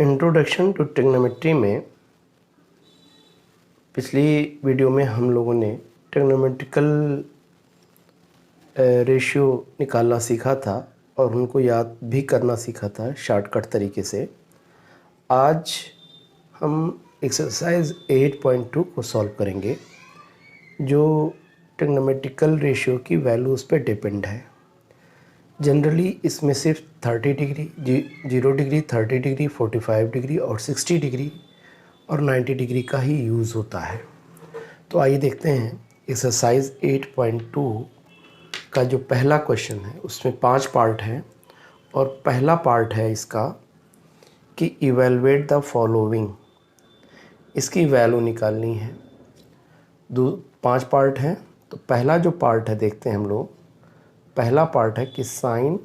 Introduction to trigonometry में पिछली video में हम लोगों ने ट्रिग्नोमेट्रिकल रेशियो निकालना सीखा था और उनको याद भी करना सीखा था शॉर्टकट तरीके से। आज हम एक्सरसाइज 8.2 को सॉल्व करेंगे जो ट्रिग्नोमेट्रिकल रेशियो की वैल्यूज़ पे डिपेंड है। जनरली इसमें सिर्फ 30 डिग्री, 0 डिग्री, 30 डिग्री, 45 डिग्री और 60 डिग्री और 90 डिग्री का ही यूज़ होता है। तो आइए देखते हैं एक्सरसाइज 8.2 का जो पहला क्वेश्चन है उसमें 5 पार्ट हैं और पहला पार्ट है इसका कि इवेलुएट द फॉलोइंग, इसकी वैल्यू निकालनी है। 5 पार्ट हैं तो पहला जो पार्ट है देखते हैं हम लोग। पहला पार्ट है कि sine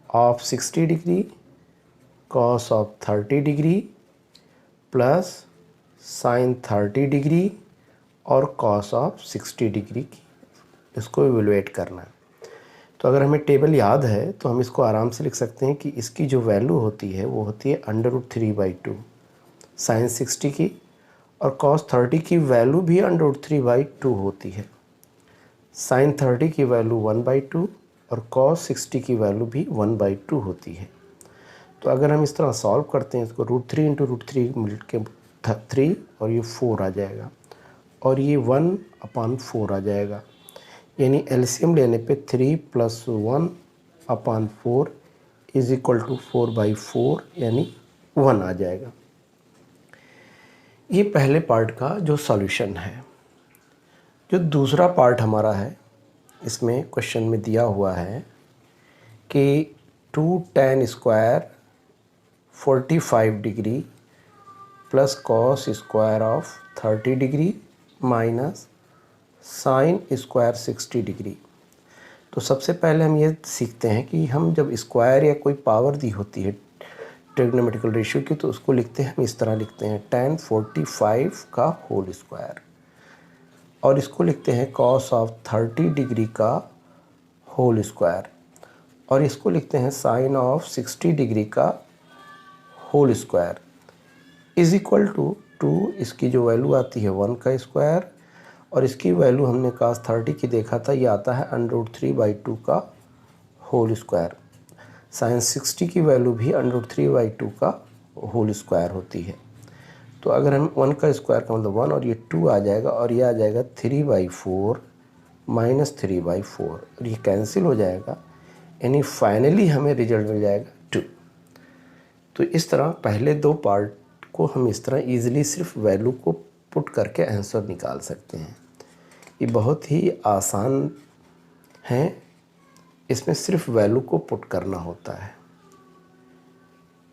of 60 degree cos of 30 degree plus sine 30 degree और कॉस ऑफ 60 डिग्री की इसको इवेलुएट करना है। तो अगर हमें टेबल याद है तो हम इसको आराम से लिख सकते हैं कि इसकी जो वैल्यू होती है वो होती है √3/2 साइन 60 की, और कॉस 30 की वैल्यू भी √3/2 होती है। साइन 30 की वैल्यू 1/2 और कॉस 60 की वैल्यू भी 1/2 होती है। तो अगर हम इस तरह सॉल्व करते हैं इसको √3 × √3 मिल के 3 और ये 4 आ जाएगा और ये 1/4 आ जाएगा। यानी एलसीएम लेने पे 3 + 1/4 = 4/4 यानी 1 आ जाएगा। ये पहले पार्ट का जो सॉल्यूशन है। जो दूसरा पार्ट हमारा है इसमें क्वेश्चन में दिया हुआ है कि 2 tan square 45 degree plus cos square of 30 degree minus sine square 60 degree. तो सबसे पहले हम ये सीखते हैं कि हम जब स्क्वायर या कोई पावर दी होती है ट्रिग्नोमेट्रिकल रेशियो की तो उसको लिखते हैं, हम इस तरह लिखते हैं tan 45 का होल स्क्वायर, और इसको लिखते हैं cos ऑफ 30 डिग्री का होल स्क्वायर, और इसको लिखते हैं sin ऑफ 60 डिग्री का होल स्क्वायर = 2। इसकी जो वैल्यू आती है 1 का स्क्वायर, और इसकी वैल्यू हमने cos 30 की देखा था, ये आता है √3/2 का होल स्क्वायर। sin 60 की वैल्यू भी √3/2 का होल स्क्वायर होती है। तो अगर हम 1 का स्क्वायर का मतलब 1 और ये 2 आ जाएगा और ये आ जाएगा 3/4 - 3/4 और ये कैंसिल हो जाएगा, यानी फाइनली हमें रिजल्ट मिल जाएगा 2। तो इस तरह पहले दो पार्ट को हम इस तरह इजीली सिर्फ वैल्यू को पुट करके आंसर निकाल सकते हैं। ये बहुत ही आसान है, इसमें सिर्फ वैल्यू को पुट करना होता है।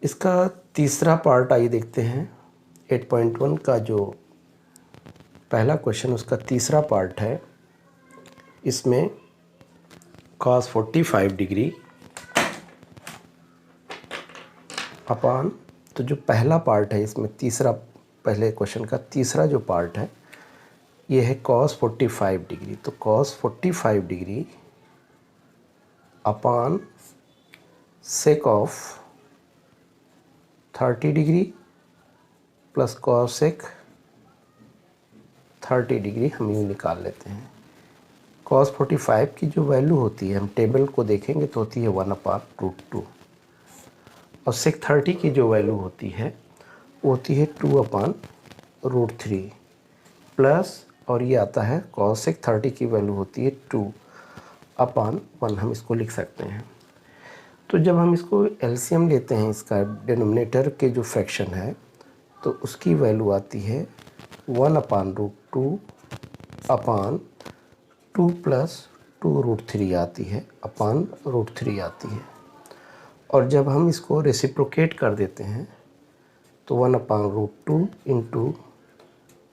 इसका तीसरा पार्ट आइए देखते हैं। 8.1 का जो पहला क्वेश्चन उसका तीसरा पार्ट है। इसमें cos 45 डिग्री अपान, तो जो पहला पार्ट है इसमें तीसरा, पहले क्वेश्चन का तीसरा जो पार्ट है ये है cos 45 डिग्री। तो cos 45 degree upon sake of 30 degree plus cosec 30 degree हम यूँ निकाल लेते हैं। cos 45 की जो वैल्यू होती है, हम टेबल को देखेंगे तो होती है 1/√2, और sec 30 की जो वैल्यू होती है वो होती है 2/√3 प्लस, और ये आता है cosec 30 की वैल्यू होती है 2/1। हम इसको लिख सकते हैं। तो जब हम इसको एलसीएम लेते हैं, इसका डिनोमिनेटर के जो फ्रैक्शन है तो उसकी वैल्यू आती है 1/√2 अपान 2 + 2√3 आती है अपान √3 आती है। और जब हम इसको रेसिप्रोकेट कर देते हैं तो 1/√2 ×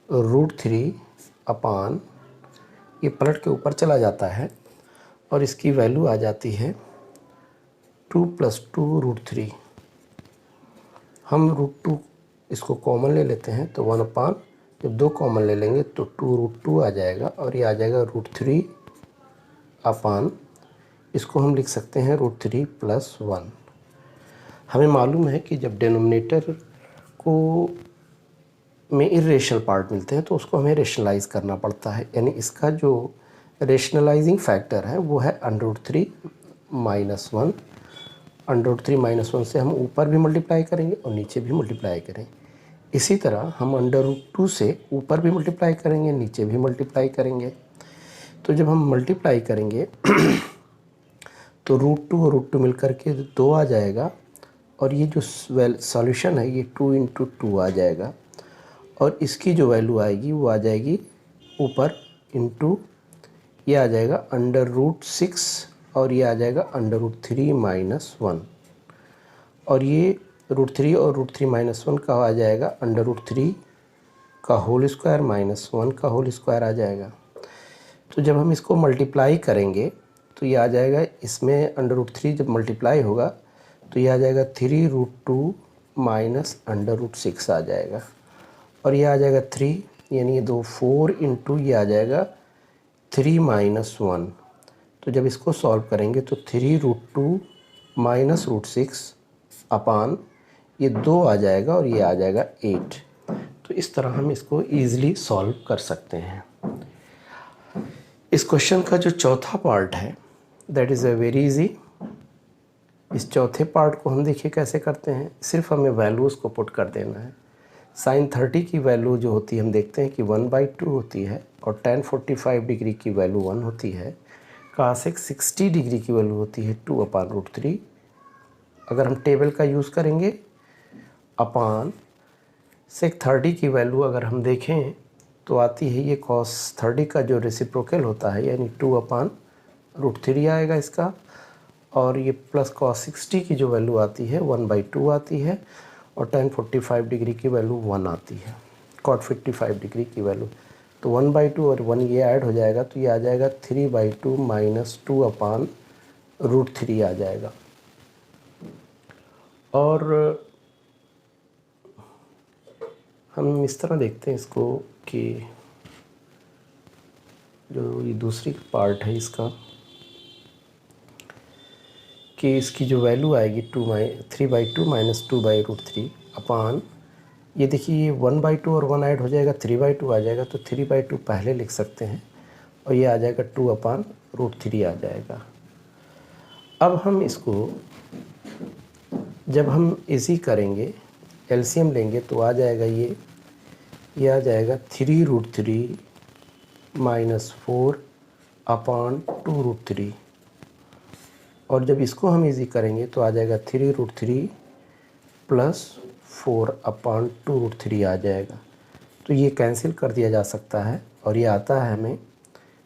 √3 अपान, ये पलट के ऊपर चला जाता है और इसकी वैल्यू आ जाती है 2 + 2√3। हम √2 इसको कॉमन ले लेते हैं तो 1/, जब 2 कॉमन ले लेंगे तो 2√2 आ जाएगा और ये आ जाएगा √3 अपान, इसको हम लिख सकते हैं √3 + 1। हमें मालूम है कि जब डिनोमिनेटर को में इरेशनल पार्ट मिलते हैं तो उसको हमें रेशनलाइज करना पड़ता है, यानी इसका जो रेशनलाइजिंग फैक्टर है वो है √3 - 1। √3 - 1 से हम ऊपर भी मल्टीप्लाई करेंगे और नीचे भी मल्टीप्लाई करें। इसी तरह हम √2 से ऊपर भी मल्टीप्लाई करेंगे, नीचे भी मल्टीप्लाई करेंगे। तो जब हम मल्टीप्लाई करेंगे तो √2 और √2 मिलकर के 2 आ जाएगा, और ये जो सॉल्यूशन है ये 2 × 2 आ जाएगा, और इसकी जो वैल्यू आएगी वो आ जाएगी ऊपर इंटू, ये आ जाएगा √6, और ये आ जाएगा √3 - 1, और ये √3 और √3 - 1 का आ जाएगा √3 का होल स्क्वायर - 1 का होल स्क्वायर आ जाएगा। तो जब हम इसको मल्टीप्लाई करेंगे तो ये आ जाएगा, इसमें √3 जब मल्टीप्लाई होगा तो ये आ जाएगा 3√2 - √6 आ जाएगा, और ये आ जाएगा 3, यानी ये 2 4 इंटू ये आ जाएगा 3 - 1। तो जब इसको सॉल्व करेंगे तो 3√2 - √6 अपान ये 2 आ जाएगा, और ये आ जाएगा 8। तो इस तरह हम इसको ईज़िली सॉल्व कर सकते हैं। इस क्वेश्चन का जो चौथा पार्ट है दैट इज़ वेरी इजी। इस चौथे पार्ट को हम देखिए कैसे करते हैं। सिर्फ हमें वैल्यूज़ को पुट कर देना है। sin 30 की वैल्यू जो होती है हम देखते हैं कि 1/2 होती है, और tan 45 डिग्री की वैल्यू 1 होती है। cos 60 डिग्री की वैल्यू होती है 2/√3। अगर हम टेबल का यूज़ करेंगे अपान sec 30 की वैल्यू अगर हम देखें तो आती है ये cos 30 का जो रेसिप्रोकल होता है, यानी 2/√3 आएगा इसका, और ये प्लस cos 60 की जो वैल्यू आती है 1/2 आती है, और tan 45 डिग्री की वैल्यू 1 आती है, cot 55 डिग्री की वैल्यू। तो 1/2 और 1 ये ऐड हो जाएगा, तो ये आ जाएगा 3/2 - 2/√3 आ जाएगा। और हम इस तरह देखते हैं इसको कि जो ये दूसरी पार्ट है इसका, कि इसकी जो वैल्यू आएगी 3/2 - 2/√3 अपान, ये देखिए ये 1/2 और 1 ऐड हो जाएगा 3/2 आ जाएगा, तो 3/2 पहले लिख सकते हैं, और ये आ जाएगा 2/√3 आ जाएगा। अब हम इसको जब हम इसी करेंगे एलसीएम लेंगे तो आ जाएगा ये आ जाएगा 3√3 - 4/2√3, और जब इसको हम इजी करेंगे तो आ जाएगा 3√3 + 4/2√3 आ जाएगा। तो ये कैंसिल कर दिया जा सकता है, और ये आता है हमें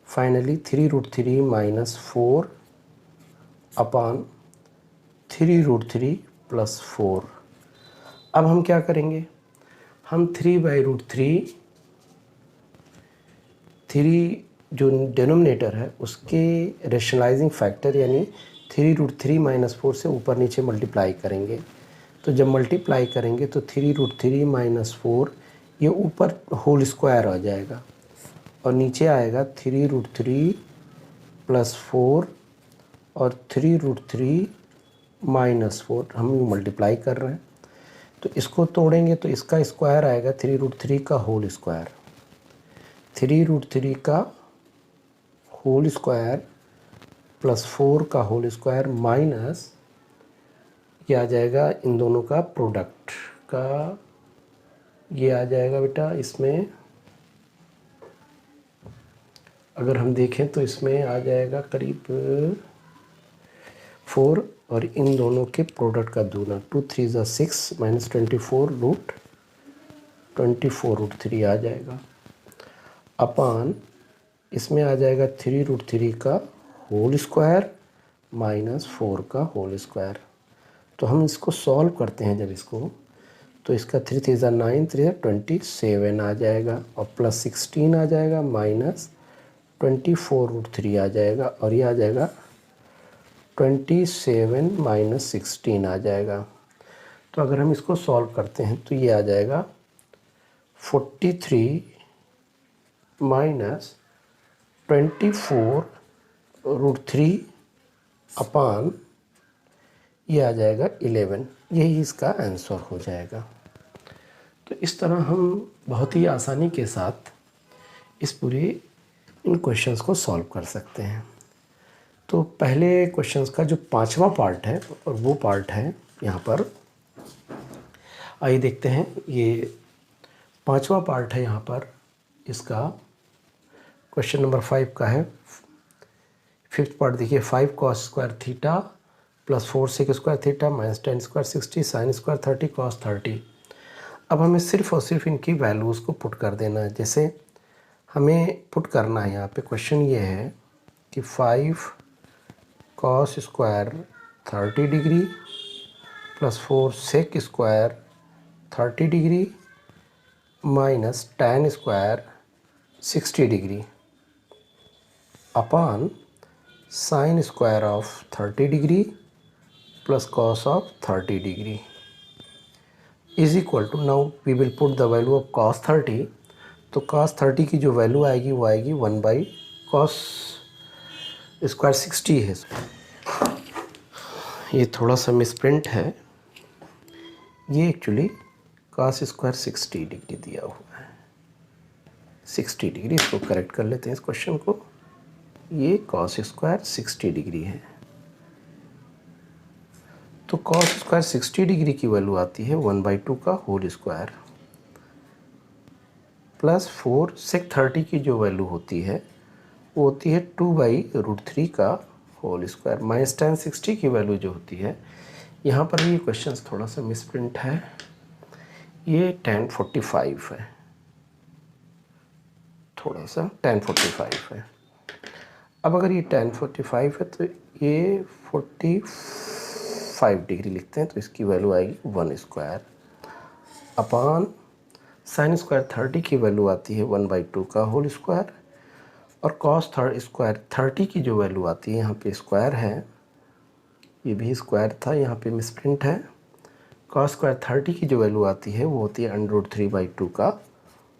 फाइनली 3√3 - 4/3√3 + 4। अब हम क्या करेंगे, हम 3 जो डिनोमिनेटर है उसके रेशनलाइजिंग फैक्टर यानी 3√3 - 4 से ऊपर नीचे मल्टीप्लाई करेंगे। तो जब मल्टीप्लाई करेंगे तो 3√3 - 4 ये ऊपर होल स्क्वायर आ जाएगा, और नीचे आएगा 3√3 + 4 और 3√3 - 4। हम मल्टीप्लाई कर रहे हैं तो इसको तोड़ेंगे तो इसका स्क्वायर आएगा 3√3 का होल स्क्वायर, 3√3 का होल स्क्वायर + 4 का होल स्क्वायर माइनस ये आ जाएगा इन दोनों का प्रोडक्ट का, ये आ जाएगा बेटा इसमें अगर हम देखें तो इसमें आ जाएगा करीब 4, और इन दोनों के प्रोडक्ट का दूना 2 3 = 6 - 24√3 आ जाएगा, अपान इसमें आ जाएगा 3√3 का होल स्क्वायर - 4 का होल स्क्वायर। तो हम इसको सॉल्व करते हैं जब इसको, तो इसका 3 3 = 9 3 = 27 आ जाएगा, और + 16 आ जाएगा - 24√3 आ जाएगा, और ये आ जाएगा 27 - 16 आ जाएगा। तो अगर हम इसको सॉल्व करते हैं तो ये आ जाएगा 43 - 24√3 अपान ये आ जाएगा 11। यही इसका आंसर हो जाएगा। तो इस तरह हम बहुत ही आसानी के साथ इस पूरे इन क्वेश्चंस को सॉल्व कर सकते हैं। तो पहले क्वेश्चंस का जो पांचवा पार्ट है और वो पार्ट है यहाँ पर, आइए देखते हैं। ये पांचवा पार्ट है यहाँ पर, इसका क्वेश्चन नंबर 5 का है। फिफ्थ पार्ट देखिए, 5 cos square theta plus 4 sec square theta minus 10 square 60 sine square 30 cos 30। अब हमें सिर्फ और सिर्फ इनकी वैल्यूज़ को पुट कर देना है। जैसे हमें पुट करना है यहाँ पे, क्वेश्चन ये है कि 5 cos square 30 degree plus 4 sec square 30 degree minus tan square 60 degree upon sine square of 30 degree plus cos of 30 degree is equal to, now we will put the value of cos 30। तो cos 30 की जो value आएगी वो आएगी 1/cos square 60 है। ये थोड़ा सा मिसप्रिंट है, ये एक्चुअली cos स्क्वायर 60 डिग्री दिया हुआ है, 60 डिग्री। इसको करेक्ट कर लेते हैं इस क्वेश्चन को। ये cos स्क्वायर 60 डिग्री है। तो cos स्क्वायर 60 डिग्री की वैल्यू आती है 1/2 का होल स्क्वायर प्लस 4 sec 30 की जो वैल्यू होती है वो होती है 2/√3 का होल स्क्वायर माइनस tan 60 की वैल्यू जो होती है, यहाँ पर ये क्वेश्चन थोड़ा सा मिसप्रिंट है, ये tan 45 है, थोड़ा सा tan 45 है। अब अगर ये tan 45 है तो ये 45 डिग्री लिखते हैं, तो इसकी वैल्यू आएगी 1 स्क्वायर अपॉन साइन स्क्वायर 30 की वैल्यू आती है 1/2 का होल स्क्वायर, और cos स्क्वायर 30 की जो वैल्यू आती है, यहाँ पे स्क्वायर है, ये भी स्क्वायर था, यहाँ पे मिसप्रिंट है। cos स्क्वायर 30 की जो वैल्यू आती है वो होती है √3/2 का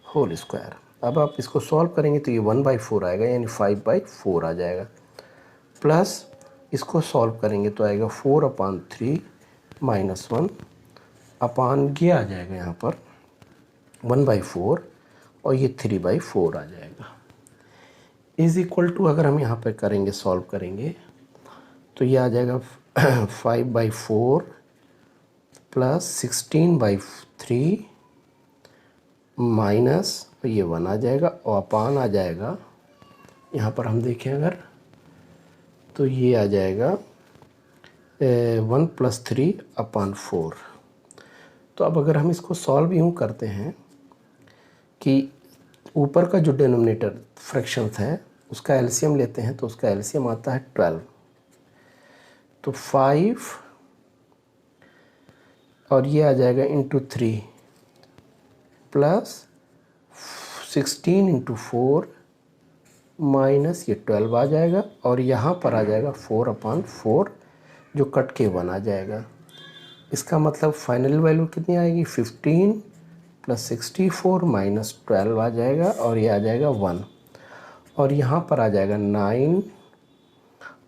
होल स्क्वायर। अब आप इसको सॉल्व करेंगे तो ये 1/4 आएगा, यानी 5/4 आ जाएगा, प्लस इसको सॉल्व करेंगे तो आएगा 4/3 माइनस 1 अपान ये आ जाएगा यहाँ पर 1/4 और ये 3/4 आ जाएगा इज इक्वल टू, अगर हम यहाँ पे करेंगे सॉल्व करेंगे तो ये आ जाएगा 5/4 प्लस 16/3 माइनस, तो ये 1 आ जाएगा और अपान आ जाएगा, यहाँ पर हम देखें अगर तो ये आ जाएगा 1 + 3/4। तो अब अगर हम इसको सॉल्व यूँ करते हैं कि ऊपर का जो डिनोमिनेटर फ्रैक्शंस है उसका एलसीएम लेते हैं, तो उसका एलसीएम आता है 12। तो 5 और ये आ जाएगा इंटू 3 प्लस 16 इंटू 4 माइनस ये 12 आ जाएगा, और यहाँ पर आ जाएगा 4/4 जो कट के 1 आ जाएगा। इसका मतलब फाइनल वैल्यू कितनी आएगी, 15 + 64 माइनस 12 आ जाएगा, और ये आ जाएगा 1, और यहाँ पर आ जाएगा 9,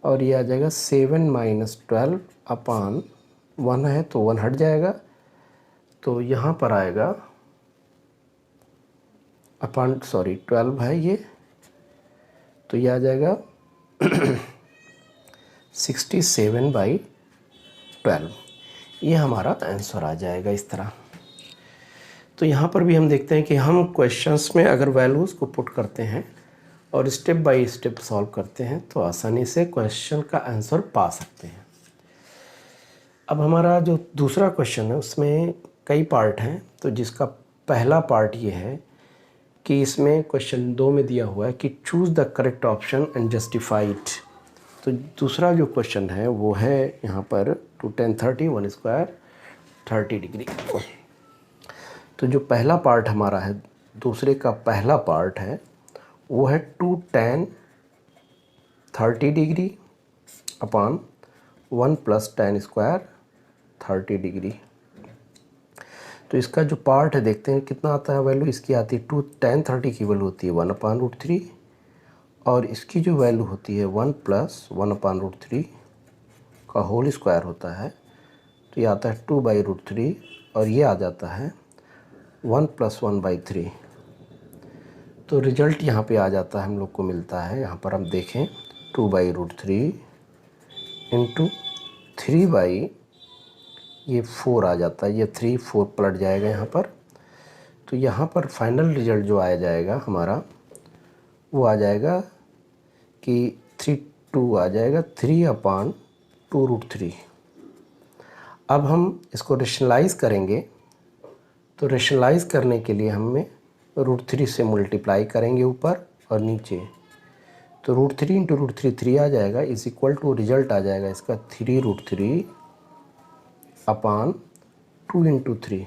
और ये आ जाएगा 7 माइनस 12 अपान 1 है तो 1 हट जाएगा, तो यहाँ पर आएगा अपान 12 है ये, तो ये आ जाएगा 67/12, ये हमारा आंसर आ जाएगा इस तरह। तो यहाँ पर भी हम देखते हैं कि हम क्वेश्चंस में अगर वैल्यूज़ को पुट करते हैं और स्टेप बाय स्टेप सॉल्व करते हैं तो आसानी से क्वेश्चन का आंसर पा सकते हैं। अब हमारा जो दूसरा क्वेश्चन है उसमें कई पार्ट हैं, तो जिसका पहला पार्ट ये है कि इसमें क्वेश्चन 2 में दिया हुआ है कि choose the correct option and justify it. तो दूसरा जो क्वेश्चन है वो है यहाँ पर 2 tan 30 1 स्क्वायर 30 डिग्री। तो जो पहला पार्ट हमारा है, दूसरे का पहला पार्ट है वो है 2 tan 30 डिग्री अपान 1 + tan स्क्वायर 30 डिग्री। तो इसका जो पार्ट है देखते हैं कितना आता है वैल्यू, इसकी आती है 2 tan 30 की वैल्यू होती है 1/√3, और इसकी जो वैल्यू होती है 1 + 1/√3 का होल स्क्वायर होता है, तो ये आता है 2/√3 और ये आ जाता है 1 + 1/3। तो रिजल्ट यहाँ पे आ जाता है, हम लोग को मिलता है, यहाँ पर हम देखें 2/√3 इंटू 3 ये 4 आ जाता है, ये 3 4 पलट जाएगा यहाँ पर। तो यहाँ पर फाइनल रिजल्ट जो आया जाएगा हमारा वो आ जाएगा कि 2 आ जाएगा 3/2√3। अब हम इसको रेशनलाइज़ करेंगे, तो रेशनलाइज़ करने के लिए हमें √3 से मल्टीप्लाई करेंगे ऊपर और नीचे। तो √3 इंटू √3 3 आ जाएगा, इज इक्वल टू रिजल्ट आ जाएगा इसका 3√3/2 इंटू 3।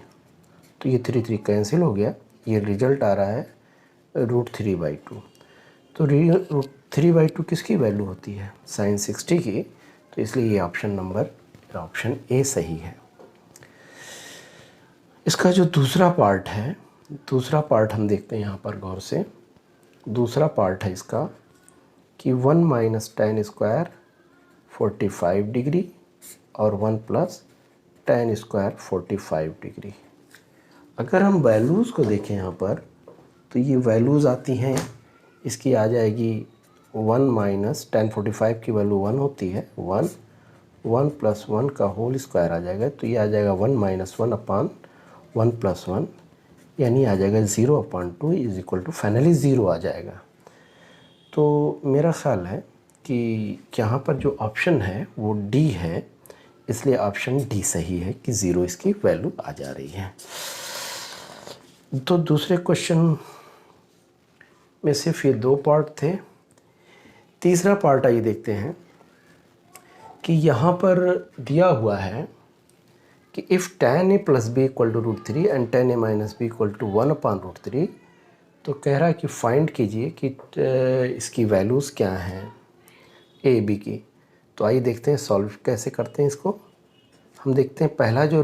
तो ये 3 3 कैंसिल हो गया, ये रिजल्ट आ रहा है √3/2। तो √3/2 किसकी वैल्यू होती है? sin 60 की। तो इसलिए ये ऑप्शन ए सही है। इसका जो दूसरा पार्ट है, दूसरा पार्ट हम देखते हैं यहाँ पर गौर से। दूसरा पार्ट है इसका कि 1 - tan² 45 डिग्री और 1 + tan² 45 डिग्री। अगर हम वैल्यूज़ को देखें यहाँ पर, तो ये वैल्यूज़ आती हैं, इसकी आ जाएगी 1 - tan 45 की वैल्यू 1 होती है, 1 + 1 का होल स्क्वायर आ जाएगा। तो ये आ जाएगा 1 - 1/1 + 1, यानी आ जाएगा 0/2 इज इक्वल टू फाइनली 0 आ जाएगा। तो मेरा ख़्याल है कि यहाँ पर जो ऑप्शन है वो डी है, इसलिए ऑप्शन डी सही है कि 0 इसकी वैल्यू आ जा रही है। तो दूसरे क्वेश्चन में सिर्फ ये 2 पार्ट थे। तीसरा पार्ट आइए देखते हैं कि यहाँ पर दिया हुआ है कि if tan a + b = √3 and tan a - b = 1/√3, तो कह रहा है कि फाइंड कीजिए कि इसकी वैल्यूज़ क्या हैं ए बी की। तो आइए देखते हैं सॉल्व कैसे करते हैं इसको। हम देखते हैं पहला जो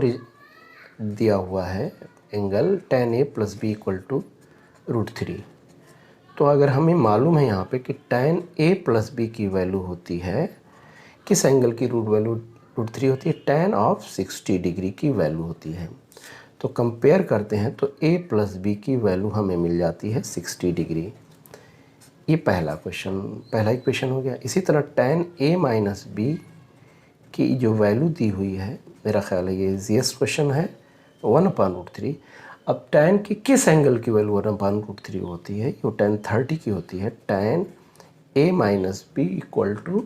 दिया हुआ है एंगल tan a + b = √3। तो अगर हमें मालूम है यहाँ पे कि tan a + b की वैल्यू होती है, किस एंगल की √3 होती है? tan ऑफ 60 डिग्री की वैल्यू होती है। तो कंपेयर करते हैं तो a + b की वैल्यू हमें मिल जाती है 60 डिग्री। ये पहला इक्वेशन हो गया। इसी तरह tan a - b की जो वैल्यू दी हुई है, मेरा ख्याल है ये ईजीएस्ट क्वेश्चन है, 1/√3। अब tan की किस एंगल की वैल्यू 1/√3 होती है? ये tan 30 की होती है। tan a - b =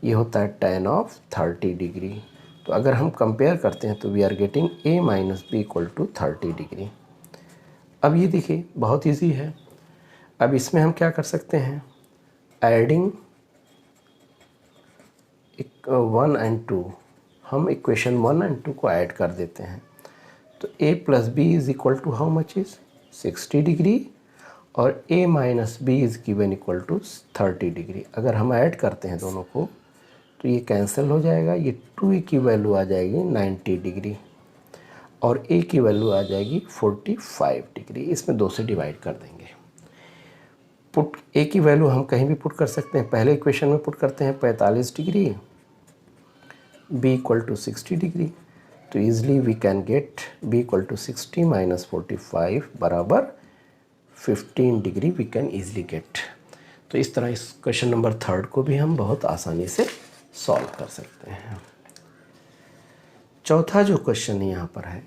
ये होता है tan ऑफ 30 डिग्री। तो अगर हम कंपेयर करते हैं तो we are getting a - b = 30 degree. अब ये देखिए बहुत इजी है। अब इसमें हम क्या कर सकते हैं? एडिंग 1 और 2, हम इक्वेशन 1 और 2 को ऐड कर देते हैं। तो a + b is equal to how much is 60 degree और a - b is given equal to 30 degree. अगर हम ऐड करते हैं दोनों को तो ये कैंसिल हो जाएगा। ये 2a की वैल्यू आ जाएगी 90 डिग्री और a की वैल्यू आ जाएगी 45 डिग्री। इसमें 2 से डिवाइड कर देंगे। पुट a की वैल्यू हम कहीं भी पुट कर सकते हैं। पहले इक्वेशन में पुट करते हैं 45 डिग्री, b = 60 डिग्री। तो easily we can get b = 60 - 45 बराबर 15 degree we can easily get. तो इस तरह इस क्वेश्चन नंबर 3 को भी हम बहुत आसानी से सॉल्व कर सकते हैं। चौथा जो क्वेश्चन यहाँ पर है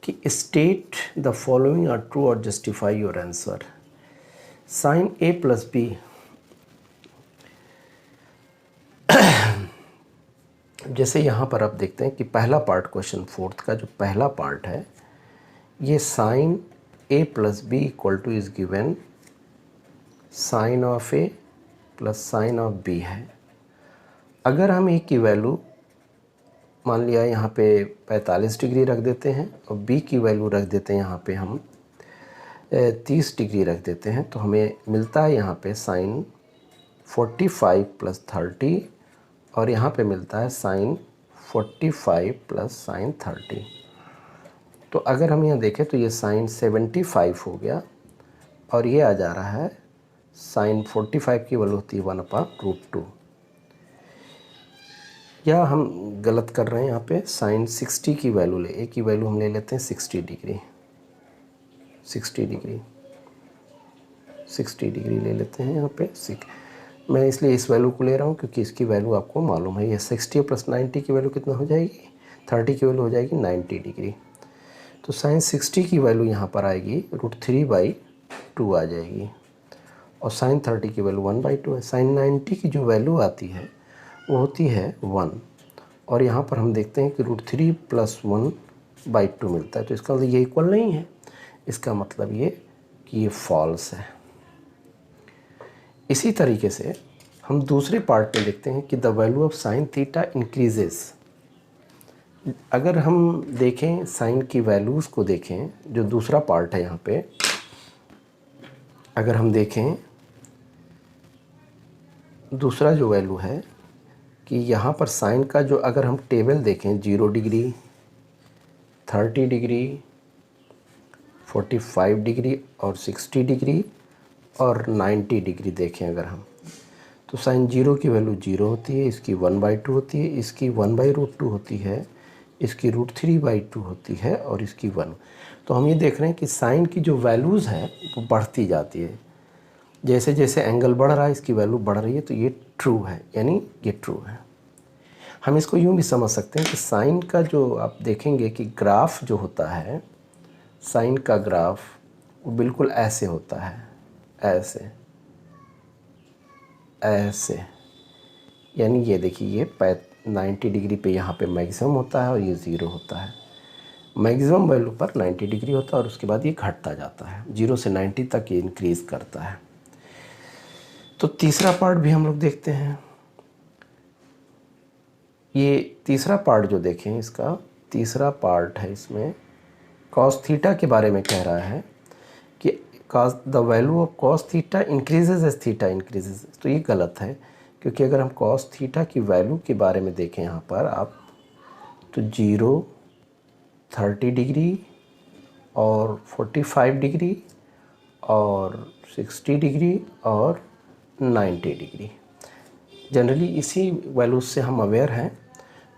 कि state the following are true और justify your answer. sin a + b जैसे यहाँ पर आप देखते हैं कि पहला पार्ट क्वेश्चन 4 का जो पहला पार्ट है, ये sin a + b = is given sin of a + sin of b है। अगर हम a की वैल्यू मान लिया यहाँ पे 45 डिग्री रख देते हैं और b की वैल्यू रख देते हैं यहाँ पे हम 30 डिग्री रख देते हैं, तो हमें मिलता है यहाँ पे sin 45 + 30 और यहाँ पे मिलता है sin 45 + sin 30। तो अगर हम यहाँ देखें तो ये sin 75 हो गया और ये आ जा रहा है sin 45 की वैल्यू होती है 1/√2। या हम गलत कर रहे हैं यहाँ पे, साइन 60 की वैल्यू ले, ए की वैल्यू हम ले लेते हैं 60 डिग्री, 60 डिग्री, 60 डिग्री ले लेते हैं यहाँ पे। मैं इसलिए इस वैल्यू को ले रहा हूँ क्योंकि इसकी वैल्यू आपको मालूम है, ये 60 प्लस 90 की वैल्यू कितना हो जाएगी, 30 की वैल्यू हो जाएगी 90 डिग्री। तो साइन 60 की वैल्यू यहाँ पर आएगी √3/2 आ जाएगी, और साइन 30 की वैल्यू 1/2 है। साइन 90 की जो वैल्यू आती है वो होती है 1, और यहाँ पर हम देखते हैं कि √3 + 1/2 मिलता है, तो इसका मतलब ये इक्वल नहीं है, इसका मतलब ये कि ये फॉल्स है। इसी तरीके से हम दूसरे पार्ट में देखते हैं कि the value of sine theta increases. अगर हम देखें साइन की वैल्यूज़ को देखें, जो दूसरा पार्ट है यहाँ पे, अगर हम देखें दूसरा जो वैल्यू है कि यहाँ पर साइन का जो अगर हम टेबल देखें 0 डिग्री, 30 डिग्री, 45 डिग्री और 60 डिग्री और 90 डिग्री देखें अगर हम, तो साइन 0 की वैल्यू 0 होती है, इसकी 1/2 होती है, इसकी 1/√2 होती है, इसकी √3/2 होती है और इसकी 1। तो हम ये देख रहे हैं कि साइन की जो वैल्यूज़ है वो बढ़ती जाती है, जैसे जैसे एंगल बढ़ रहा है इसकी वैल्यू बढ़ रही है, तो ये ट्रू है, यानी ये ट्रू है। हम इसको यूँ भी समझ सकते हैं कि साइन का जो आप देखेंगे कि ग्राफ जो होता है, साइन का ग्राफ वो बिल्कुल ऐसे होता है, ऐसे ऐसे, यानी ये देखिए ये 90 डिग्री पे यहाँ पे मैक्सिमम होता है और ये 0 होता है। मैक्सिमम वैल्यू पर 90 डिग्री होता है और उसके बाद ये घटता जाता है, 0 से 90 तक ये इंक्रीज़ करता है। तो तीसरा पार्ट भी हम लोग देखते हैं। ये तीसरा पार्ट जो देखें, इसका तीसरा पार्ट है, इसमें कॉस थीटा के बारे में कह रहा है कि cos the value of cos theta increases as theta increases. तो ये गलत है, क्योंकि अगर हम कॉस थीटा की वैल्यू के बारे में देखें यहाँ पर आप, तो 0, 30 डिग्री और 45 डिग्री और 60 डिग्री और 90 डिग्री, जनरली इसी वैल्यूज से हम अवेयर हैं।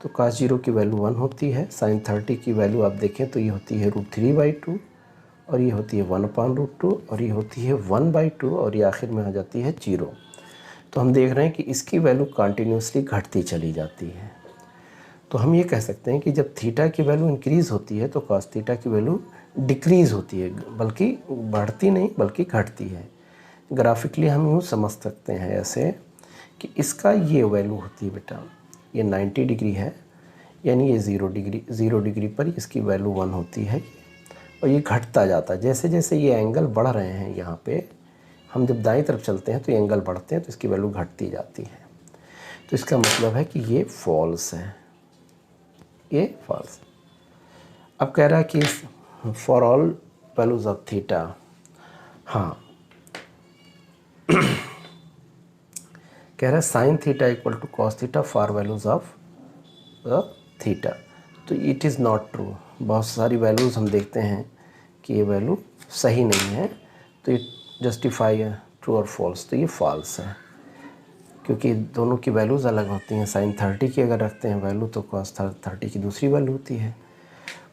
तो cos 0 की वैल्यू 1 होती है, साइन 30 की वैल्यू आप देखें तो ये होती है √3/2 और ये होती है 1/√2 और ये होती है 1/2 और ये आखिर में हो जाती है 0। तो हम देख रहे हैं कि इसकी वैल्यू कंटिन्यूसली घटती चली जाती है। तो हम ये कह सकते हैं कि जब थीटा की वैल्यू इंक्रीज़ होती है तो कॉस थीटा की वैल्यू डिक्रीज़ होती है, बल्कि बढ़ती नहीं बल्कि घटती है। ग्राफिकली हम यूँ समझ सकते हैं ऐसे कि इसका ये वैल्यू होती है बेटा, ये 90 डिग्री है, यानी ये 0 डिग्री पर इसकी वैल्यू 1 होती है और ये घटता जाता है। जैसे जैसे ये एंगल बढ़ रहे हैं यहाँ पे, हम जब दाईं तरफ चलते हैं तो ये एंगल बढ़ते हैं तो इसकी वैल्यू घटती जाती है। तो इसका मतलब है कि ये फॉल्स है, ये फॉल्स। अब कह रहा है कि for all values of theta, हाँ कह रहा है sine theta equal to cos theta for values of theta. तो इट इज़ नॉट ट्रू। बहुत सारी वैल्यूज़ हम देखते हैं कि ये वैल्यू सही नहीं है, तो ये जस्टिफाई है ट्रू और फॉल्स, तो ये फॉल्स है, क्योंकि दोनों की वैल्यूज़ अलग होती हैं। साइन 30 की अगर रखते हैं वैल्यू तो कॉस 30 की दूसरी वैल्यू होती है।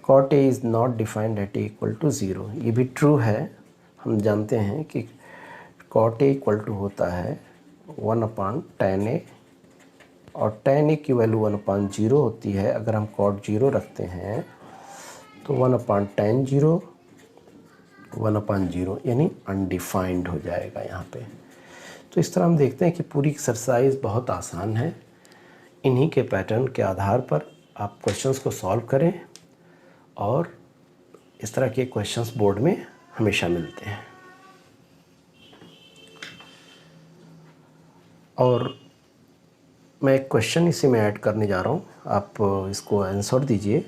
Cot A is not defined at A equal to 0, ये भी ट्रू है। हम जानते हैं कि कॉट ए इक्वल टू होता है 1/tan a और tan a की वैल्यू 1/0 होती है। अगर हम कॉट 0 रखते हैं तो 1/tan 0 1/0 यानी अनडिफाइंड हो जाएगा यहाँ पे। तो इस तरह हम देखते हैं कि पूरी एक्सरसाइज बहुत आसान है। इन्हीं के पैटर्न के आधार पर आप क्वेश्चंस को सॉल्व करें और इस तरह के क्वेश्चंस बोर्ड में हमेशा मिलते हैं। और मैं एक क्वेश्चन इसी में ऐड करने जा रहा हूँ, आप इसको आंसर दीजिए।